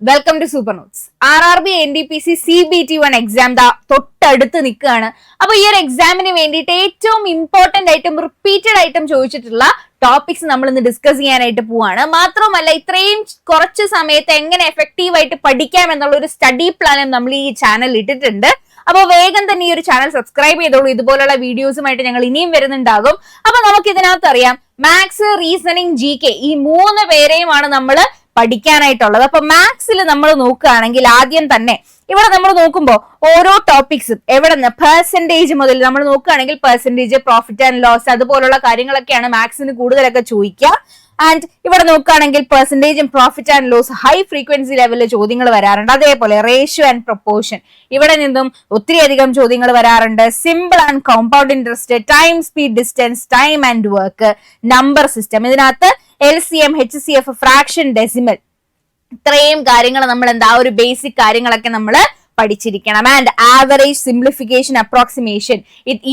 Welcome to super notes. RRB NDPC CBT1 exam തൊട്ടടുത്ത് നിൽക്കുകയാണ്. അപ്പൊ ഈ ഒരു എക്സാമിന് വേണ്ടിയിട്ട് ഏറ്റവും ഇമ്പോർട്ടന്റ് ആയിട്ടും റിപ്പീറ്റഡ് ആയിട്ടും ചോദിച്ചിട്ടുള്ള ടോപ്പിക്സ് നമ്മൾ ഇന്ന് ഡിസ്കസ് ചെയ്യാനായിട്ട് പോവാണ്. മാത്രമല്ല ഇത്രയും കുറച്ച് സമയത്ത് എങ്ങനെ എഫക്റ്റീവ് ആയിട്ട് പഠിക്കാം എന്നുള്ള ഒരു സ്റ്റഡി പ്ലാനും നമ്മൾ ഈ ചാനൽ ഇട്ടിട്ടുണ്ട്. അപ്പോൾ വേഗം തന്നെ ഈ ഒരു ചാനൽ സബ്സ്ക്രൈബ് ചെയ്തോളൂ. ഇതുപോലുള്ള വീഡിയോസുമായിട്ട് ഞങ്ങൾ ഇനിയും വരുന്നുണ്ടാകും. അപ്പൊ നമുക്ക് ഇതിനകത്ത് അറിയാം, മാത്സ്, റീസണിങ്, GK ഈ 3 പേരെയുമാണ് നമ്മൾ പഠിക്കാനായിട്ടുള്ളത്. അപ്പൊ മാത്സിൽ നമ്മൾ നോക്കുകയാണെങ്കിൽ ആദ്യം തന്നെ ഇവിടെ നമ്മൾ നോക്കുമ്പോൾ ഓരോ ടോപ്പിക്സും എവിടെ നിന്ന് പെർസെന്റേജ് മുതൽ നമ്മൾ നോക്കുകയാണെങ്കിൽ പെർസെന്റേജ്, പ്രോഫിറ്റ് ആൻഡ് ലോസ് അതുപോലുള്ള കാര്യങ്ങളൊക്കെയാണ് മാത്സിന് കൂടുതലൊക്കെ ചോദിക്കുക. ആൻഡ് ഇവിടെ നോക്കുകയാണെങ്കിൽ പെർസെന്റേജും profit and loss high frequency ലെവലിൽ ചോദ്യങ്ങൾ വരാറുണ്ട്. അതേപോലെ റേഷ്യോ ആൻഡ് പ്രൊപ്പോർഷൻ ഇവിടെ നിന്നും ഒത്തിരി അധികം ചോദ്യങ്ങൾ വരാറുണ്ട്. Simple and compound interest, time, speed, distance, time and work, number system, ഇതിനകത്ത് LCM, HCF, ഫ്രാക്ഷൻ, ഡെസിമൽ, ഇത്രയും കാര്യങ്ങൾ നമ്മൾ ഒരു ബേസിക് കാര്യങ്ങളൊക്കെ നമ്മൾ പഠിച്ചിരിക്കണം. ആൻഡ് ആവറേജ്, സിംപ്ലിഫിക്കേഷൻ, അപ്രോക്സിമേഷൻ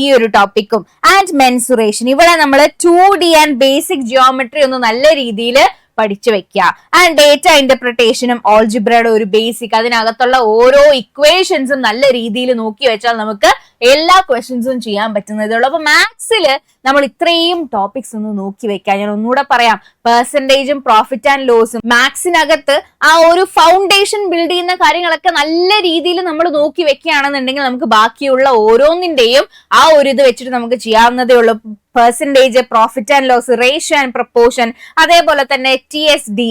ഈ ഒരു ടോപ്പിക്കും, ആൻഡ് മെൻസുറേഷൻ ഇവിടെ നമ്മൾ 2D ആൻഡ് ബേസിക് ജിയോമെട്രി ഒന്ന് നല്ല രീതിയിൽ പഠിച്ചു വെക്കുക. ആൻഡ് ഡേറ്റ ഇന്റർപ്രിട്ടേഷനും ഓൾജിബ്രയുടെ ഒരു ബേസിക്, അതിനകത്തുള്ള ഓരോ ഇക്വേഷൻസും നല്ല രീതിയിൽ നോക്കി വെച്ചാൽ നമുക്ക് എല്ലാ ക്വസ്റ്റ്യൻസും ചെയ്യാൻ പറ്റുന്നതേ ഉള്ളൂ. അപ്പൊ മാത്സിൽ നമ്മൾ ഇത്രയും ടോപ്പിക്സ് ഒന്ന് നോക്കി വെക്കാം. ഞാൻ ഒന്നുകൂടെ പറയാം, പെർസെന്റേജും പ്രോഫിറ്റ് ആൻഡ് ലോസും മാത്സിനകത്ത് ആ ഒരു ഫൗണ്ടേഷൻ ബിൽഡ് ചെയ്യുന്ന കാര്യങ്ങളൊക്കെ നല്ല രീതിയിൽ നമ്മൾ നോക്കി വെക്കുകയാണെന്നുണ്ടെങ്കിൽ നമുക്ക് ബാക്കിയുള്ള ഓരോന്നിന്റെയും ആ ഒരു ഇത് വെച്ചിട്ട് നമുക്ക് ചെയ്യാവുന്നതേ ഉള്ളൂ. Percentage, profit and loss, ratio and proportion, അതേപോലെ തന്നെ TSD,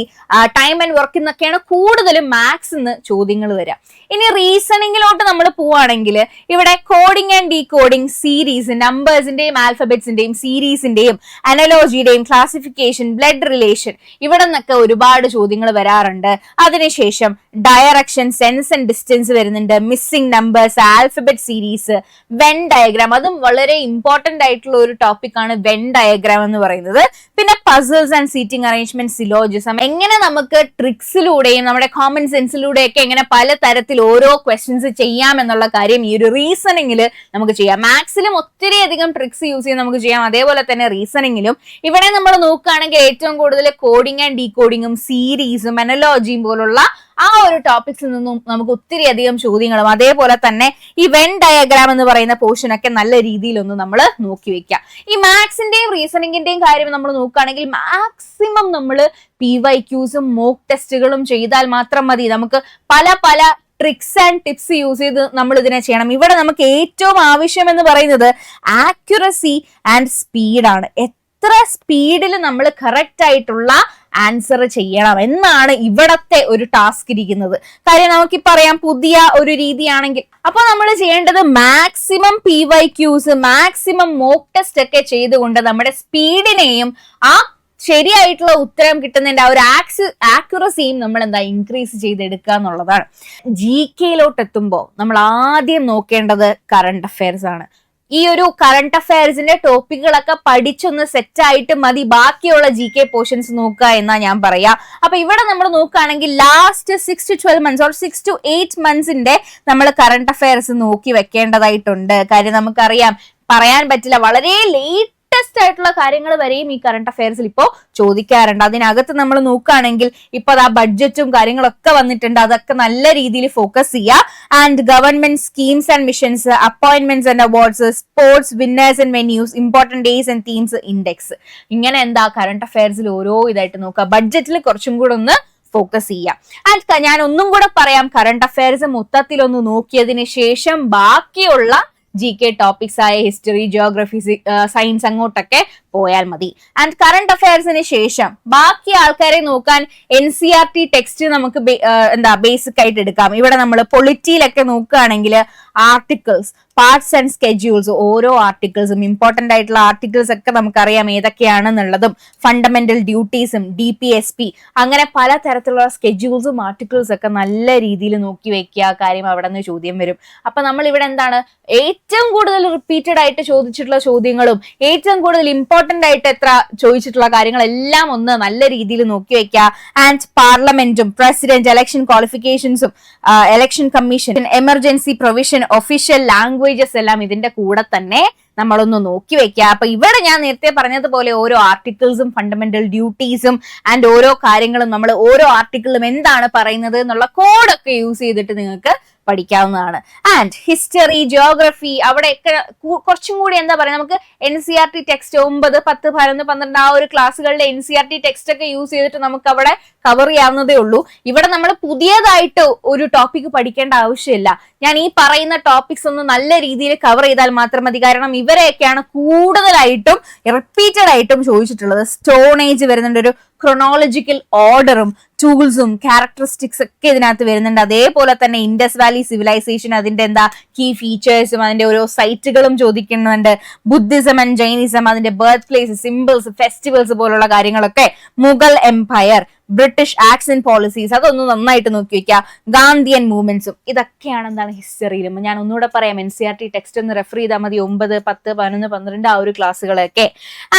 ടൈം ആൻഡ് വർക്ക് എന്നൊക്കെയാണ് കൂടുതലും മാത്സിന്ന് ചോദ്യങ്ങൾ വരിക. ഇനി റീസണിങ്ങിലോട്ട് നമ്മൾ പോവുകയാണെങ്കിൽ ഇവിടെ കോഡിംഗ് ആൻഡ് ഡീകോഡിംഗ്, സീരീസ്, നമ്പേഴ്സിന്റെയും ആൽഫബറ്റ്സിന്റെയും സീരീസിന്റെയും അനലോജിയുടെയും ക്ലാസിഫിക്കേഷൻ, ബ്ലഡ് റിലേഷൻ ഇവിടെ നിന്നൊക്കെ ഒരുപാട് ചോദ്യങ്ങൾ വരാറുണ്ട്. അതിനുശേഷം ഡയറക്ഷൻ, സെൻസ് ആൻഡ് ഡിസ്റ്റൻസ് വരുന്നുണ്ട്, missing numbers, alphabet series, Venn diagram, അതും വളരെ ഇമ്പോർട്ടന്റ് ആയിട്ടുള്ള ഒരു ടോപ്പിക് ആണ് വെൻ ഡയഗ്രാം എന്ന് പറയുന്നത്. പിന്നെ puzzles and seating arrangement, syllogism, എങ്ങനെ നമുക്ക് ട്രിക്സിലൂടെയും നമ്മുടെ കോമൺ സെൻസിലൂടെയൊക്കെ എങ്ങനെ പലതരത്തിൽ ഓരോ ക്വസ്റ്റ്യൻസ് ചെയ്യാം എന്നുള്ള കാര്യം ഈ ഒരു റീസണിങ്ങിൽ നമുക്ക് ചെയ്യാം. മാത്സിലും ഒത്തിരി അധികം ട്രിക്സ് യൂസ് ചെയ്ത് നമുക്ക് ചെയ്യാം, അതേപോലെ തന്നെ റീസണിങ്ങിലും. ഇവിടെ നമ്മൾ നോക്കുകയാണെങ്കിൽ ഏറ്റവും കൂടുതൽ കോഡിംഗ് ആൻഡ് ഡീകോഡിങ്ങും സീരീസും അനലോജിയും പോലുള്ള ആ ഒരു ടോപ്പിക്സിൽ നിന്നും നമുക്ക് ഒത്തിരി അധികം ചോദ്യങ്ങളും, അതേപോലെ തന്നെ ഈ വെൻ ഡയഗ്രാം എന്ന് പറയുന്ന പോർഷൻ ഒക്കെ നല്ല രീതിയിലൊന്ന് നമ്മൾ നോക്കി വെക്കാം. ഈ മാത്സിന്റെയും റീസണിങ്ങിന്റെയും കാര്യം നമ്മൾ നോക്കുകയാണെങ്കിൽ മാക്സിമം നമ്മൾ PYQസും മോക്ക് ടെസ്റ്റുകളും ചെയ്താൽ മാത്രം മതി. നമുക്ക് പല ട്രിക്സ് ആൻഡ് ടിപ്സ് യൂസ് ചെയ്ത് നമ്മൾ ഇതിനെ ചെയ്യണം. ഇവിടെ നമുക്ക് ഏറ്റവും ആവശ്യം എന്ന് പറയുന്നത് ആക്യുറസി ആൻഡ് സ്പീഡാണ്. എത്ര സ്പീഡിൽ നമ്മൾ കറക്റ്റ് ആയിട്ടുള്ള ആൻസർ ചെയ്യണം എന്നാണ് ഇവിടത്തെ ഒരു ടാസ്ക് ഇരിക്കുന്നത്. കാര്യം നമുക്കിപ്പോ അറിയാം, പുതിയ ഒരു രീതിയാണെങ്കിൽ അപ്പൊ നമ്മൾ ചെയ്യേണ്ടത് maximum PYQs, maximum mock test ഒക്കെ ചെയ്തുകൊണ്ട് നമ്മുടെ സ്പീഡിനെയും ആ ശരിയായിട്ടുള്ള ഉത്തരം കിട്ടുന്നതിന്റെ ആ ഒരു ആക്യുറസിയും നമ്മൾ ഇൻക്രീസ് ചെയ്തെടുക്കുക എന്നുള്ളതാണ്. GKയിലോട്ട് എത്തുമ്പോൾ നമ്മൾ ആദ്യം നോക്കേണ്ടത് കറണ്ട് അഫയേഴ്സ് ആണ്. ഈ ഒരു കറണ്ട് അഫയേഴ്സിന്റെ ടോപ്പിക്കുകളൊക്കെ പഠിച്ചൊന്ന് സെറ്റ് ആയിട്ട് മതി ബാക്കിയുള്ള GK പോർഷൻസ് നോക്കുക എന്നാ ഞാൻ പറയാ. അപ്പൊ ഇവിടെ നമ്മൾ നോക്കുകയാണെങ്കിൽ last 6 to 12 months or 6 to 8 monthsന്റെ നമ്മൾ കറണ്ട് അഫയേഴ്സ് നോക്കി വെക്കേണ്ടതായിട്ടുണ്ട്. കാര്യം നമുക്കറിയാം, പറയാൻ പറ്റില്ല, വളരെ ലേറ്റസ്റ്റ് ആയിട്ടുള്ള കാര്യങ്ങൾ വരെയും ഈ കറണ്ട് അഫയേഴ്സിൽ ഇപ്പോൾ ചോദിക്കാറുണ്ട്. അതിനകത്ത് നമ്മൾ നോക്കുകയാണെങ്കിൽ ഇപ്പൊ ആ ബഡ്ജറ്റും കാര്യങ്ങളൊക്കെ വന്നിട്ടുണ്ട്, അതൊക്കെ നല്ല രീതിയിൽ ഫോക്കസ് ചെയ്യുക. And government schemes and missions, appointments and awards, sports, winners and venues, important days and themes, index, ഇങ്ങനെ കറണ്ട് അഫയേഴ്സിൽ ഓരോ ഇതായിട്ട് നോക്കുക. ബഡ്ജറ്റിൽ കുറച്ചും കൂടെ ഒന്ന് ഫോക്കസ് ചെയ്യാം. ആൻഡ് ഞാൻ ഒന്നും കൂടെ പറയാം, കറണ്ട് അഫയേഴ്സ് മൊത്തത്തിലൊന്ന് നോക്കിയതിന് ശേഷം ബാക്കിയുള്ള GK ടോപ്പിക്സ് ആയ ഹിസ്റ്ററി, ജിയോഗ്രഫി, സയൻസ് അങ്ങോട്ടൊക്കെ പോയാൽ മതി. ആൻഡ് കറണ്ട് അഫയേഴ്സിന് ശേഷം ബാക്കി ആൾക്കാരെ നോക്കാൻ NCERT ടെക്സ്റ്റ് നമുക്ക് ബേസിക് ആയിട്ട് എടുക്കാം. ഇവിടെ നമ്മൾ പൊളിറ്റിയിലൊക്കെ നോക്കുകയാണെങ്കിൽ ആർട്ടിക്കിൾസ്, പാർട്സ് ആൻഡ് സ്കെഡ്യൂൾസ്, ഓരോ ആർട്ടിക്കിൾസും ഇമ്പോർട്ടന്റ് ആയിട്ടുള്ള ആർട്ടിക്കിൾസ് ഒക്കെ നമുക്കറിയാം ഏതൊക്കെയാണെന്നുള്ളതും, ഫണ്ടമെന്റൽ ഡ്യൂട്ടീസും, DPSP, അങ്ങനെ പലതരത്തിലുള്ള സ്കെഡ്യൂൾസും ആർട്ടിക്കിൾസ് ഒക്കെ നല്ല രീതിയിൽ നോക്കി വെക്കുക. കാര്യം അവിടെ നിന്ന് ചോദ്യം വരും. അപ്പൊ നമ്മൾ ഇവിടെ ഏറ്റവും കൂടുതൽ റിപ്പീറ്റഡ് ആയിട്ട് ചോദിച്ചിട്ടുള്ള ചോദ്യങ്ങളും ഏറ്റവും കൂടുതൽ ഇമ്പോർട്ടന്റ് ആയിട്ട് എത്ര ചോദിച്ചിട്ടുള്ള കാര്യങ്ങളെല്ലാം ഒന്ന് നല്ല രീതിയിൽ നോക്കി വെക്കുക. ആൻഡ് പാർലമെന്റും പ്രസിഡന്റ്, ഇലക്ഷൻ ക്വാളിഫിക്കേഷൻസും, election commission, emergency provision, official languages എല്ലാം ഇതിന്റെ കൂടെ തന്നെ നമ്മളൊന്ന് നോക്കി വെക്കുക. അപ്പൊ ഇവിടെ ഞാൻ നേരത്തെ പറഞ്ഞതുപോലെ ഓരോ ആർട്ടിക്കിൾസും ഫണ്ടമെന്റൽ ഡ്യൂട്ടീസും ആൻഡ് ഓരോ കാര്യങ്ങളും നമ്മൾ ഓരോ ആർട്ടിക്കിളും എന്താണ് പറയുന്നത് എന്നുള്ള കോഡൊക്കെ യൂസ് ചെയ്തിട്ട് നിങ്ങൾക്ക് പഠിക്കാവുന്നതാണ്. ആൻഡ് ഹിസ്റ്ററി, ജിയോഗ്രഫി അവിടെയൊക്കെ കുറച്ചും കൂടി എന്താ പറയുക, നമുക്ക് NCERT ടെക്സ്റ്റ് 9, 10, 11, 12 ആ ഒരു ക്ലാസ്സുകളിലെ NCERT ടെക്സ്റ്റ് ഒക്കെ യൂസ് ചെയ്തിട്ട് നമുക്ക് അവിടെ കവർ ചെയ്യാവുന്നതേ ഉള്ളൂ. ഇവിടെ നമ്മൾ പുതിയതായിട്ട് ഒരു ടോപ്പിക് പഠിക്കേണ്ട ആവശ്യമില്ല. ഞാൻ ഈ പറയുന്ന ടോപ്പിക്സ് ഒന്ന് നല്ല രീതിയിൽ കവർ ചെയ്താൽ മാത്രം മതി. കാരണം ഇവരെയൊക്കെയാണ് കൂടുതലായിട്ടും റിപ്പീറ്റഡ് ആയിട്ടും ചോദിച്ചിട്ടുള്ളത്. സ്റ്റോൺ ഏജ് വരുന്നുണ്ട്, ഒരു ക്രൊണോളജിക്കൽ ഓർഡറും ടൂൾസും ക്യാരക്ടറിസ്റ്റിക്സ് ഒക്കെ ഇതിനകത്ത് വരുന്നുണ്ട്. അതേപോലെ തന്നെ ഇൻഡസ് വാലി സിവിലൈസേഷൻ, അതിന്റെ എന്താ കീ ഫീച്ചേഴ്സും അതിന്റെ ഓരോ സൈറ്റുകളും ചോദിക്കുന്നുണ്ട്. ബുദ്ധിസം ആൻഡ് ജൈനിസം, അതിന്റെ ബർത്ത് പ്ലേസ്, സിമ്പിൾസ്, ഫെസ്റ്റിവൽസ് പോലുള്ള കാര്യങ്ങളൊക്കെ. Mughal empire, British acts and policies, അതൊന്ന് നന്നായിട്ട് നോക്കി വെക്കുക. ഗാന്ധിയൻ മൂവ്മെന്റ്സും ഇതൊക്കെയാണ് എന്താണ് ഹിസ്റ്ററിയിലും. ഞാൻ ഒന്നുകൂടെ പറയാം, NCERT ടെക്സ്റ്റ് ഒന്ന് റെഫർ ചെയ്താൽ മതി, 9, 10, 11, 12 ആ ഒരു ക്ലാസ്സുകളൊക്കെ.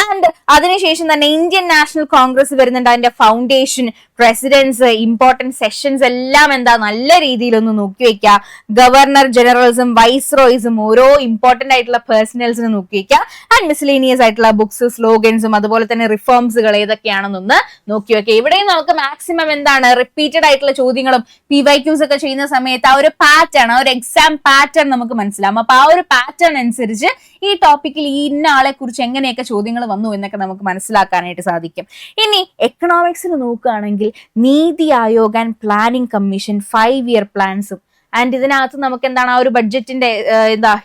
ആൻഡ് അതിനുശേഷം തന്നെ ഇന്ത്യൻ നാഷണൽ കോൺഗ്രസ് വരുന്നുണ്ട്. അതിന്റെ ഫൗണ്ടേഷൻ, പ്രസിഡൻസ്, ഇമ്പോർട്ടന്റ് സെഷൻസ് എല്ലാം എന്താ നല്ല രീതിയിൽ ഒന്ന് നോക്കി വെക്കുക. ഗവർണർ ജനറൽസും വൈസ്രോയ്സും ഓരോ ഇമ്പോർട്ടന്റ് ആയിട്ടുള്ള പേഴ്സണൽസിന് നോക്കി വെക്കുക. ആൻഡ് മിസ്ലേനിയസ് ആയിട്ടുള്ള ബുക്സ്, സ്ലോഗൻസും അതുപോലെ തന്നെ റിഫോംസുകൾ ഏതൊക്കെയാണെന്നൊന്ന് നോക്കി വെക്കുക. ഇവിടെയും നമുക്ക് മാക്സിമം എന്താണ് റിപ്പീറ്റഡ് ആയിട്ടുള്ള ചോദ്യങ്ങളും PYQs ഒക്കെ ചെയ്യുന്ന സമയത്ത് ആ ഒരു പാറ്റേൺ, ആ ഒരു എക്സാം പാറ്റേൺ നമുക്ക് മനസ്സിലാവും. അപ്പൊ ആ ഒരു പാറ്റേൺ അനുസരിച്ച് ഈ ടോപ്പിക്കിൽ ഈ ഇന്ന ആളെ കുറിച്ച് എങ്ങനെയൊക്കെ ചോദ്യങ്ങൾ വന്നു എന്നൊക്കെ നമുക്ക് മനസ്സിലാക്കാനായിട്ട് സാധിക്കും. ഇനി എക്കണോമിക്സിന് നോക്കുകയാണെങ്കിൽ NITI Aayog and planning commission 5-year പ്ലാൻസും ആൻഡ് ഇതിനകത്ത് നമുക്ക് എന്താണ് ആ ഒരു ബഡ്ജറ്റിന്റെ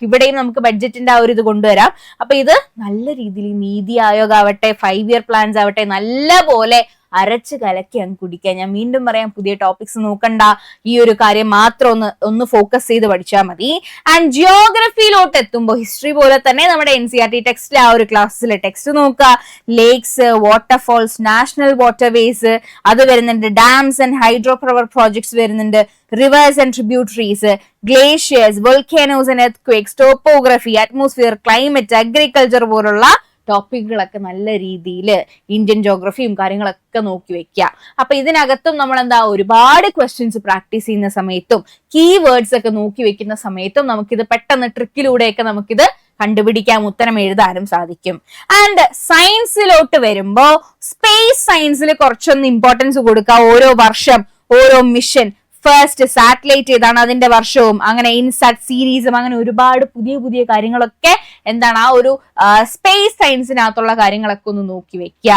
ഇവിടെയും നമുക്ക് ബഡ്ജറ്റിന്റെ ആ ഒരു ഇത് കൊണ്ടുവരാം. അപ്പൊ ഇത് നല്ല രീതിയിൽ നീതി ആയോഗ് ആവട്ടെ, 5-year പ്ലാൻസ് ആവട്ടെ, നല്ല പോലെ അരച്ച് കലക്കി അങ്ങ് കുടിക്കുക. ഞാൻ വീണ്ടും പറയാം, പുതിയ ടോപ്പിക്സ് നോക്കണ്ട, ഈ ഒരു കാര്യം മാത്രം ഒന്ന് ഫോക്കസ് ചെയ്ത് പഠിച്ചാൽ മതി. ആൻഡ് ജിയോഗ്രഫിയിലോട്ട് എത്തുമ്പോൾ ഹിസ്റ്ററി പോലെ തന്നെ നമ്മുടെ NCERT ടെക്സ്റ്റിലെ ആ ഒരു ക്ലാസ്സിലെ ടെക്സ്റ്റ് നോക്കുക. ലേക്സ്, വാട്ടർഫോൾസ്, നാഷണൽ വാട്ടർവേസ് അത് വരുന്നുണ്ട്. Dams and hydro power projects വരുന്നുണ്ട്. rivers and tributaries, glaciers, volcanoes and earthquakes, topography, atmosphere, climate, agriculture പോലുള്ള ടോപ്പിക്കുകളൊക്കെ നല്ല രീതിയിൽ ഇന്ത്യൻ ജോഗ്രഫിയും കാര്യങ്ങളൊക്കെ നോക്കി വെക്കുക. അപ്പൊ ഇതിനകത്തും നമ്മൾ എന്താ ഒരുപാട് ക്വസ്റ്റ്യൻസ് പ്രാക്ടീസ് ചെയ്യുന്ന സമയത്തും കീവേഡ്സ് ഒക്കെ നോക്കി വെക്കുന്ന സമയത്തും നമുക്കിത് പെട്ടെന്ന് ട്രിക്കിലൂടെയൊക്കെ നമുക്കിത് കണ്ടുപിടിക്കാം, ഉത്തരം എഴുതാനും സാധിക്കും. ആൻഡ് സയൻസിലോട്ട് വരുമ്പോ സ്പേസ് സയൻസിൽ കുറച്ചൊന്ന് ഇമ്പോർട്ടൻസ് കൊടുക്കുക. ഓരോ വർഷം ഓരോ മിഷൻ, ഫസ്റ്റ് സാറ്റലൈറ്റ് ഏതാണ് അതിന്റെ വർഷവും, അങ്ങനെ ഇൻസാറ്റ് സീരീസും, അങ്ങനെ ഒരുപാട് പുതിയ പുതിയ കാര്യങ്ങളൊക്കെ എന്താണ് ആ ഒരു സ്പേസ് സയൻസിനകത്തുള്ള കാര്യങ്ങളൊക്കെ ഒന്ന് നോക്കി വെക്കുക.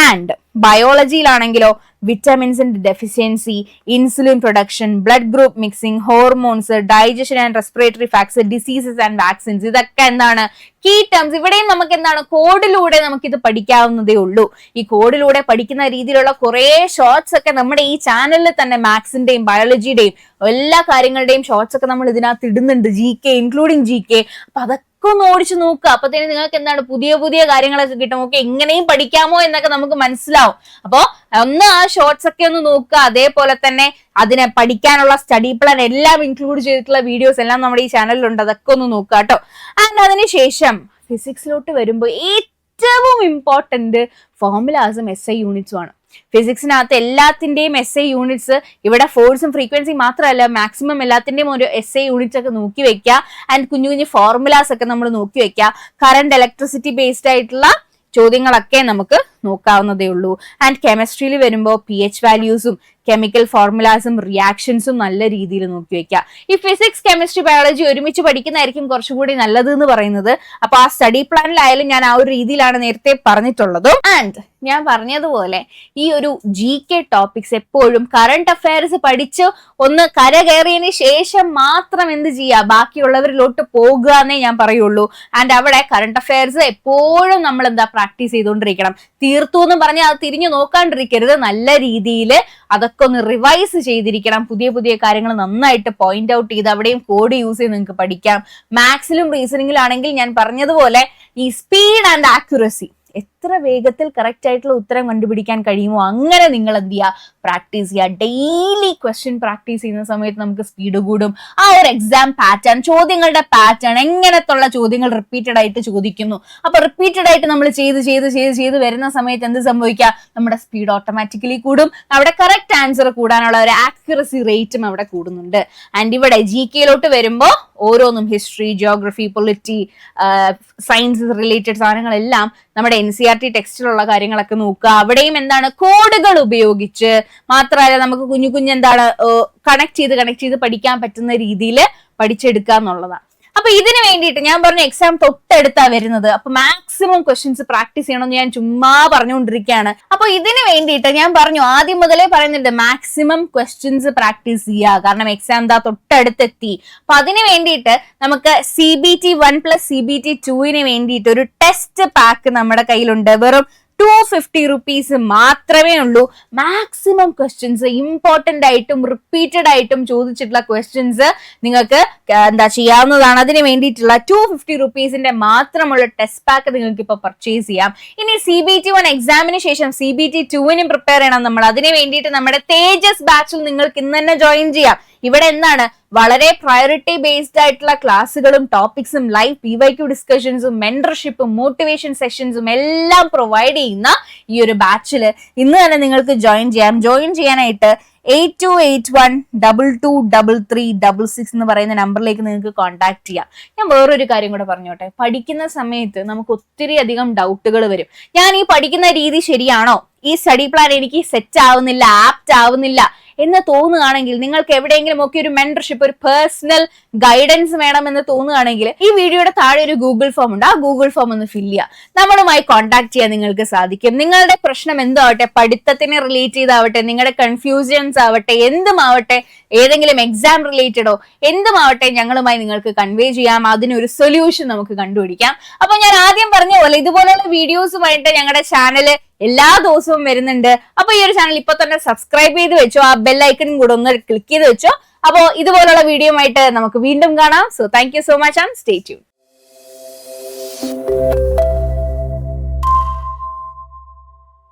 ആൻഡ് ബയോളജിയിലാണെങ്കിലോ വിറ്റമിൻസിന്റെ deficiency, insulin production, blood group mixing, hormones, digestion and respiratory factor, diseases and vaccines, ഇതൊക്കെ എന്താണ് കീ ടേംസ്. ഇവിടെയും നമുക്ക് എന്താണ് കോഡിലൂടെ നമുക്കിത് പഠിക്കാവുന്നതേ ഉള്ളൂ. ഈ കോഡിലൂടെ പഠിക്കുന്ന രീതിയിലുള്ള കുറെ ഷോർട്സ് ഒക്കെ നമ്മുടെ ഈ ചാനലിൽ തന്നെ മാത്സിന്റെയും ബയോളജിയുടെയും എല്ലാ കാര്യങ്ങളുടെയും ഷോർട്സ് ഒക്കെ നമ്മൾ ഇതിനകത്ത് ഇടുന്നുണ്ട്, GK ഇൻക്ലൂഡിങ് GK. അപ്പൊ അതൊക്കെ ഒന്ന് ഓടിച്ചു നോക്കുക. അപ്പൊ തന്നെ നിങ്ങൾക്ക് എന്താണ് പുതിയ പുതിയ കാര്യങ്ങളൊക്കെ കിട്ടും. ഓക്കെ, ഇങ്ങനെയും പഠിക്കാമോ എന്നൊക്കെ നമുക്ക് മനസ്സിലാവും. അപ്പോ ഒന്ന് ആ ഷോർട്സ് ഒക്കെ ഒന്ന് നോക്കുക. അതേപോലെ തന്നെ അതിനെ പഠിക്കാനുള്ള സ്റ്റഡി പ്ലാൻ എല്ലാം ഇൻക്ലൂഡ് ചെയ്തിട്ടുള്ള വീഡിയോസ് എല്ലാം നമ്മുടെ ഈ ചാനലിലുണ്ട്, അതൊക്കെ ഒന്ന് നോക്കുക കേട്ടോ. ആൻഡ് അതിനുശേഷം ഫിസിക്സിലോട്ട് വരുമ്പോൾ ഏറ്റവും ഇമ്പോർട്ടന്റ് ഫോർമുലാസും SI യൂണിറ്റ്സും ആണ്. ഫിസിക്സിനകത്ത് എല്ലാത്തിന്റെയും SI യൂണിറ്റ്സ്, ഇവിടെ ഫോഴ്സും ഫ്രീക്വൻസിയും മാത്രമല്ല, മാക്സിമം എല്ലാത്തിന്റെയും ഒരു SI യൂണിറ്റ്സ് ഒക്കെ നോക്കി വെക്കുക. ആൻഡ് കുഞ്ഞു കുഞ്ഞു ഫോർമുലാസ് ഒക്കെ നമ്മൾ നോക്കി വെക്കുക. കറണ്ട്, ഇലക്ട്രിസിറ്റി ബേസ്ഡ് ആയിട്ടുള്ള ചോദ്യങ്ങളൊക്കെ നമുക്ക് നോക്കാവുന്നതേ ഉള്ളൂ. ആൻഡ് കെമിസ്ട്രിയിൽ വരുമ്പോൾ pH വാല്യൂസും കെമിക്കൽ ഫോർമുലാസും റിയാക്ഷൻസും നല്ല രീതിയിൽ നോക്കി വെക്കുക. ഈ ഫിസിക്സ്, കെമിസ്ട്രി, ബയോളജി ഒരുമിച്ച് പഠിക്കുന്നതായിരിക്കും കുറച്ചുകൂടി നല്ലത് എന്ന് പറയുന്നത്. അപ്പൊ ആ സ്റ്റഡി പ്ലാനിലായാലും ഞാൻ ആ ഒരു രീതിയിലാണ് നേരത്തെ പറഞ്ഞിട്ടുള്ളത്. ആൻഡ് ഞാൻ പറഞ്ഞതുപോലെ ഈ ഒരു GK ടോപ്പിക്സ് എപ്പോഴും കറണ്ട് അഫയർസ് പഠിച്ച് ഒന്ന് കരകയറിയതിന് ശേഷം മാത്രം എന്ത് ചെയ്യുക, ബാക്കിയുള്ളവരിലോട്ട് പോകുക എന്നേ ഞാൻ പറയുള്ളൂ. ആൻഡ് അവിടെ കറണ്ട് അഫയർസ് എപ്പോഴും നമ്മൾ എന്താ പ്രാക്ടീസ് ചെയ്തുകൊണ്ടിരിക്കണം. തീർത്തു എന്ന് പറഞ്ഞാൽ അത് തിരിഞ്ഞു നോക്കാണ്ടിരിക്കരുത്. നല്ല രീതിയിൽ അതൊക്കെ ഒന്ന് റിവൈസ് ചെയ്തിരിക്കണം. പുതിയ പുതിയ കാര്യങ്ങൾ നന്നായിട്ട് പോയിന്റ് ഔട്ട് ചെയ്ത് അവിടെയും കോഡ് യൂസ് ചെയ്ത് നിങ്ങൾക്ക് പഠിക്കാം. മാത്സിലും റീസണിങ്ങിലാണെങ്കിൽ ഞാൻ പറഞ്ഞതുപോലെ ഈ സ്പീഡ് ആൻഡ് ആക്യുറസി എത്ര എത്ര വേഗത്തിൽ കറക്റ്റ് ആയിട്ടുള്ള ഉത്തരം കണ്ടുപിടിക്കാൻ കഴിയുമോ അങ്ങനെ നിങ്ങൾ എന്ത് ചെയ്യുക, പ്രാക്ടീസ് ചെയ്യുക. ഡെയിലി ക്വസ്റ്റ്യൻ പ്രാക്ടീസ് ചെയ്യുന്ന സമയത്ത് നമുക്ക് സ്പീഡ് കൂടും. ആ ഒരു എക്സാം പാറ്റേൺ, ചോദ്യങ്ങളുടെ പാറ്റേൺ, എങ്ങനത്തുള്ള ചോദ്യങ്ങൾ റിപ്പീറ്റഡ് ആയിട്ട് ചോദിക്കുന്നു, അപ്പൊ റിപ്പീറ്റഡ് ആയിട്ട് നമ്മൾ ചെയ്ത് വരുന്ന സമയത്ത് എന്ത് സംഭവിക്കുക, നമ്മുടെ സ്പീഡ് ഓട്ടോമാറ്റിക്കലി കൂടും. അവിടെ കറക്റ്റ് ആൻസർ കൂടാനുള്ള ഒരു ആക്യുറസി റേറ്റും അവിടെ കൂടുന്നുണ്ട്. ആൻഡ് ഇവിടെ GK വരുമ്പോൾ ഓരോന്നും history, geography, polity, science related സാധനങ്ങളെല്ലാം നമ്മുടെ NCERT ടെക്സ്റ്റിലുള്ള കാര്യങ്ങളൊക്കെ നോക്കുക. അവിടെയും എന്താണ്, കോഡുകൾ ഉപയോഗിച്ച് മാത്രമല്ല നമുക്ക് കുഞ്ഞു എന്താണ് കണക്ട് ചെയ്ത് പഠിക്കാൻ പറ്റുന്ന രീതിയിൽ പഠിച്ചെടുക്കുക എന്നുള്ളതാണ്. അപ്പൊ ഇതിന് വേണ്ടിയിട്ട് ഞാൻ പറഞ്ഞു എക്സാം തൊട്ടടുത്താ വരുന്നത്, അപ്പൊ മാക്സിമം ക്വസ്റ്റ്യൻസ് പ്രാക്ടീസ് ചെയ്യണമെന്ന് ഞാൻ ചുമ്മാ പറഞ്ഞുകൊണ്ടിരിക്കുകയാണ്. അപ്പൊ ഇതിന് വേണ്ടിയിട്ട് ഞാൻ പറഞ്ഞു, ആദ്യം മുതലേ പറയുന്നുണ്ട് മാക്സിമം ക്വസ്റ്റ്യൻസ് പ്രാക്ടീസ് ചെയ്യുക, കാരണം എക്സാം ദാ തൊട്ടടുത്തെത്തി. അപ്പൊ അതിന് വേണ്ടിയിട്ട് നമുക്ക് CBT 1 + CBT 2 വേണ്ടിയിട്ട് ഒരു ടെസ്റ്റ് പാക്ക് നമ്മുടെ കയ്യിലുണ്ട്. വെറും 250 rupees മാത്രമേ ഉള്ളൂ. മാക്സിമം ക്വസ്റ്റ്യൻസ്, ഇമ്പോർട്ടന്റ് ആയിട്ടും റിപ്പീറ്റഡ് ആയിട്ടും ചോദിച്ചിട്ടുള്ള ക്വസ്റ്റ്യൻസ് നിങ്ങൾക്ക് എന്താ ചെയ്യാവുന്നതാണ്. അതിന് വേണ്ടിയിട്ടുള്ള 250 rupees മാത്രമുള്ള ടെസ്റ്റ് പാക്ക് നിങ്ങൾക്ക് ഇപ്പൊ പർച്ചേസ് ചെയ്യാം. ഇനി CBT 1 എക്സാമിന് ശേഷം CBT 2 പ്രിപ്പയർ ചെയ്യണം നമ്മൾ. അതിന് വേണ്ടിയിട്ട് നമ്മുടെ തേജസ് ബാച്ചിൽ നിങ്ങൾക്ക് ഇന്ന് തന്നെ ജോയിൻ ചെയ്യാം. ഇവിടെ എന്താണ്, വളരെ പ്രയോറിറ്റി ബേസ്ഡ് ആയിട്ടുള്ള ക്ലാസ്സുകളും ടോപ്പിക്സും ലൈവ് PYQ ഡിസ്കഷൻസും മെന്റർഷിപ്പും മോട്ടിവേഷൻ സെഷൻസും എല്ലാം പ്രൊവൈഡ് ചെയ്യുന്ന ഈ ഒരു ബാച്ചില് ഇന്ന് തന്നെ നിങ്ങൾക്ക് ജോയിൻ ചെയ്യാം. ജോയിൻ ചെയ്യാനായിട്ട് 8281223366 എന്ന് പറയുന്ന നമ്പറിലേക്ക് നിങ്ങൾക്ക് കോൺടാക്ട് ചെയ്യാം. ഞാൻ വേറൊരു കാര്യം കൂടെ പറഞ്ഞോട്ടെ, പഠിക്കുന്ന സമയത്ത് നമുക്ക് ഒത്തിരി അധികം ഡൗട്ടുകൾ വരും. ഞാൻ ഈ പഠിക്കുന്ന രീതി ശരിയാണോ, ഈ സ്റ്റഡി പ്ലാൻ എനിക്ക് സെറ്റ് ആവുന്നില്ല, ആപ്റ്റ് ആവുന്നില്ല എന്ന് തോന്നുകയാണെങ്കിൽ, നിങ്ങൾക്ക് എവിടെയെങ്കിലും ഒക്കെ ഒരു മെന്റർഷിപ്പ്, ഒരു പേഴ്സണൽ ഗൈഡൻസ് വേണമെന്ന് തോന്നുകയാണെങ്കിൽ ഈ വീഡിയോയുടെ താഴെ ഒരു ഗൂഗിൾ ഫോം ഉണ്ട്. ആ ഗൂഗിൾ ഫോം ഒന്ന് ഫില്ല് ചെയ്യുക. നമ്മളുമായി കോൺടാക്ട് ചെയ്യാൻ നിങ്ങൾക്ക് സാധിക്കും. നിങ്ങളുടെ പ്രശ്നം എന്താവട്ടെ, പഠിത്തത്തിനെ റിലേറ്റ് ചെയ്താവട്ടെ, നിങ്ങളുടെ കൺഫ്യൂഷൻസ് ആവട്ടെ, എന്തുമാവട്ടെ, ഏതെങ്കിലും എക്സാം റിലേറ്റഡോ എന്തുമാവട്ടെ, ഞങ്ങളുമായി നിങ്ങൾക്ക് കൺവേ ചെയ്യാം. അതിനൊരു സൊല്യൂഷൻ നമുക്ക് കണ്ടുപിടിക്കാം. അപ്പൊ ഞാൻ ആദ്യം പറഞ്ഞ പോലെ ഇതുപോലുള്ള വീഡിയോസുമായിട്ട് ഞങ്ങളുടെ ചാനല് എല്ലാ ദിവസവും വരുന്നുണ്ട്. അപ്പൊ ഈ ഒരു ചാനൽ ഇപ്പൊ തന്നെ സബ്സ്ക്രൈബ് ചെയ്ത് വെച്ചോ, ആ ബെൽ ഐക്കൺ കൂടെ ഒന്ന് ക്ലിക്ക് ചെയ്ത് വെച്ചോ. അപ്പോ ഇതുപോലുള്ള വീഡിയോ ആയിട്ട് നമുക്ക് വീണ്ടും കാണാം. So thank you so much and stay tune.